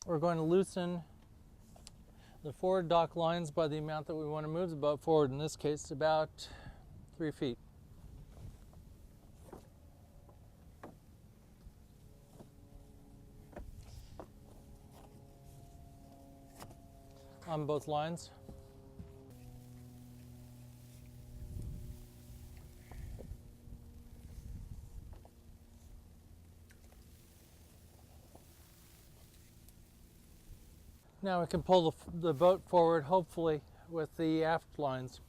we're going to loosen the forward dock lines by the amount that we want to move the boat forward. In this case, about 3 feet. On both lines. Now we can pull the boat forward, hopefully, with the aft lines.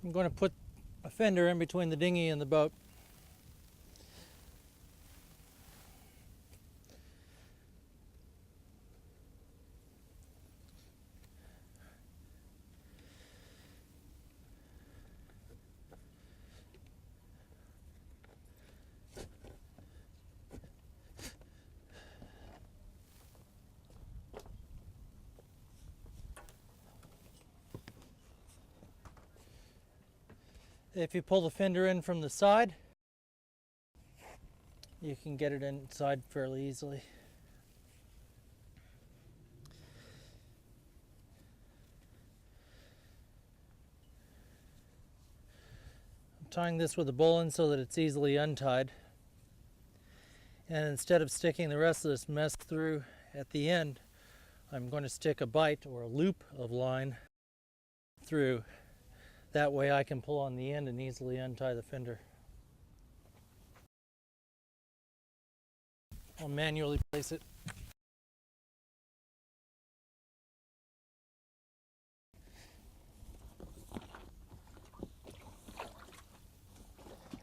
I'm going to put a fender in between the dinghy and the boat. If you pull the fender in from the side, you can get it inside fairly easily. I'm tying this with a bowline so that it's easily untied. And instead of sticking the rest of this mess through at the end, I'm going to stick a bight or a loop of line through. That way I can pull on the end and easily untie the fender. I'll manually place it.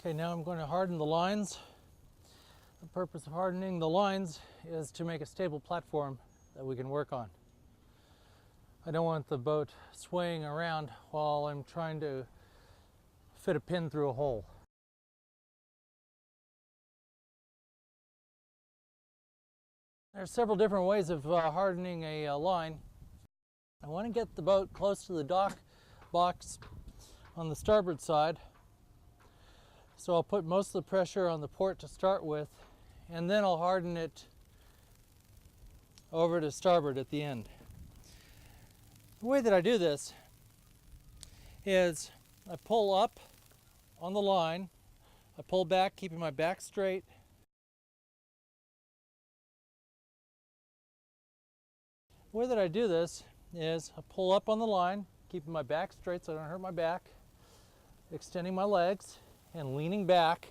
Okay, now I'm going to harden the lines. The purpose of hardening the lines is to make a stable platform that we can work on. I don't want the boat swaying around while I'm trying to fit a pin through a hole. There are several different ways of hardening a line. I want to get the boat close to the dock box on the starboard side. So I'll put most of the pressure on the port to start with, and then I'll harden it over to starboard at the end. The way that I do this is I pull up on the line, I pull back, keeping my back straight. The way that I do this is I pull up on the line, keeping my back straight so I don't hurt my back, extending my legs and leaning back.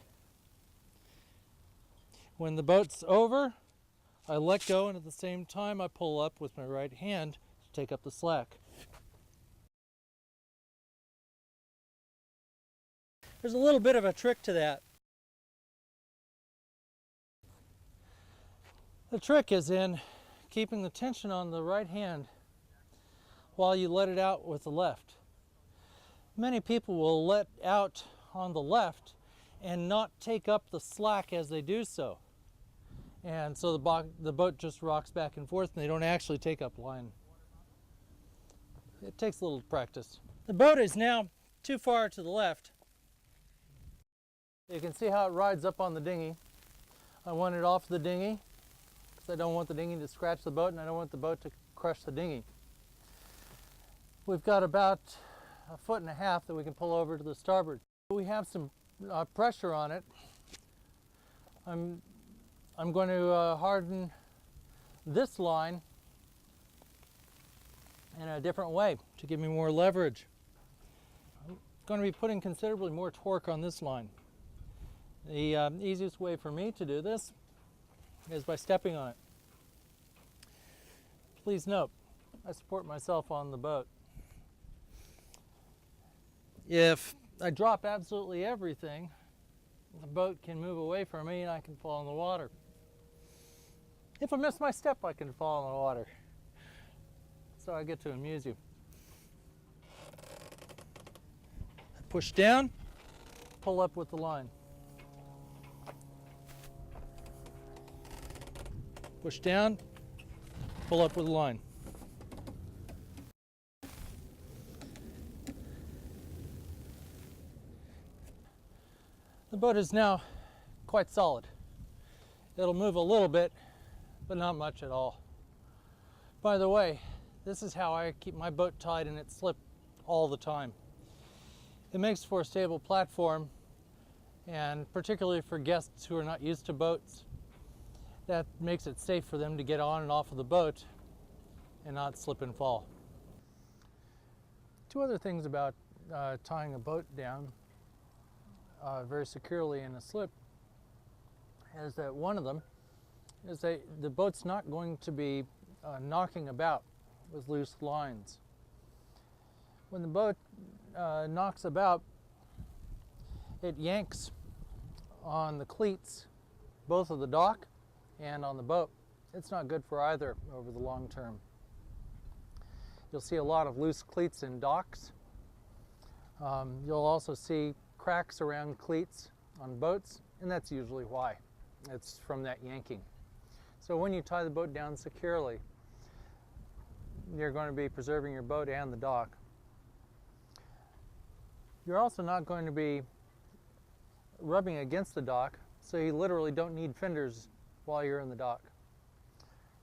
When the boat's over, I let go, and at the same time I pull up with my right hand to take up the slack. There's a little bit of a trick to that. The trick is in keeping the tension on the right hand while you let it out with the left. Many people will let out on the left and not take up the slack as they do so. And so the boat just rocks back and forth and they don't actually take up line. It takes a little practice. The boat is now too far to the left. You can see how it rides up on the dinghy. I want it off the dinghy because I don't want the dinghy to scratch the boat and I don't want the boat to crush the dinghy. We've got about 1.5 feet that we can pull over to the starboard. We have some pressure on it. I'm going to harden this line in a different way to give me more leverage. I'm going to be putting considerably more torque on this line. The easiest way for me to do this is by stepping on it. Please note, I support myself on the boat. If I drop absolutely everything, the boat can move away from me and I can fall in the water. If I miss my step, I can fall in the water. So I get to amuse you. Push down, pull up with the line. Push down, pull up with the line. The boat is now quite solid. It'll move a little bit, but not much at all. By the way, this is how I keep my boat tied in its slip all the time. It makes for a stable platform, and particularly for guests who are not used to boats, that makes it safe for them to get on and off of the boat and not slip and fall. Two other things about tying a boat down very securely in a slip is that one of them is that the boat's not going to be knocking about with loose lines. When the boat knocks about, it yanks on the cleats, both of the dock and on the boat. It's not good for either over the long term. You'll see a lot of loose cleats in docks. You'll also see cracks around cleats on boats, and that's usually why. It's from that yanking. So when you tie the boat down securely, you're going to be preserving your boat and the dock. You're also not going to be rubbing against the dock, so you literally don't need fenders while you're in the dock.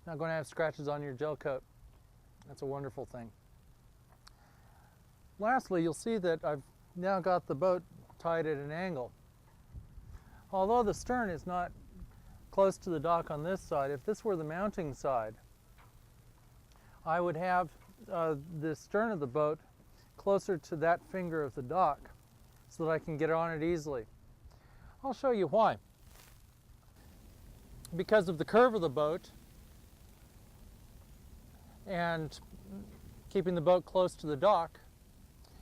Not going to have scratches on your gel coat. That's a wonderful thing. Lastly, you'll see that I've now got the boat tied at an angle. Although the stern is not close to the dock on this side, if this were the mounting side, I would have the stern of the boat closer to that finger of the dock so that I can get on it easily. I'll show you why. Because of the curve of the boat and keeping the boat close to the dock,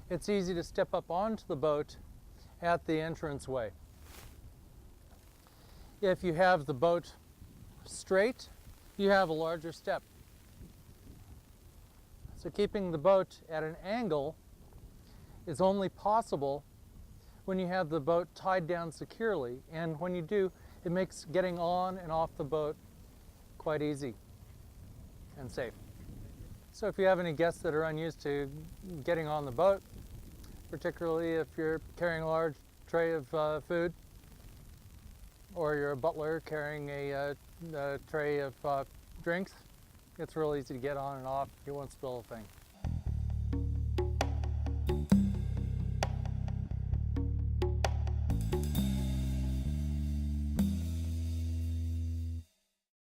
it's easy to step up onto the boat at the entranceway. If you have the boat straight, you have a larger step. So keeping the boat at an angle is only possible when you have the boat tied down securely, and when you do, it makes getting on and off the boat quite easy and safe. So if you have any guests that are unused to getting on the boat, particularly if you're carrying a large tray of food, or you're a butler carrying a tray of drinks, it's real easy to get on and off. You won't spill a thing.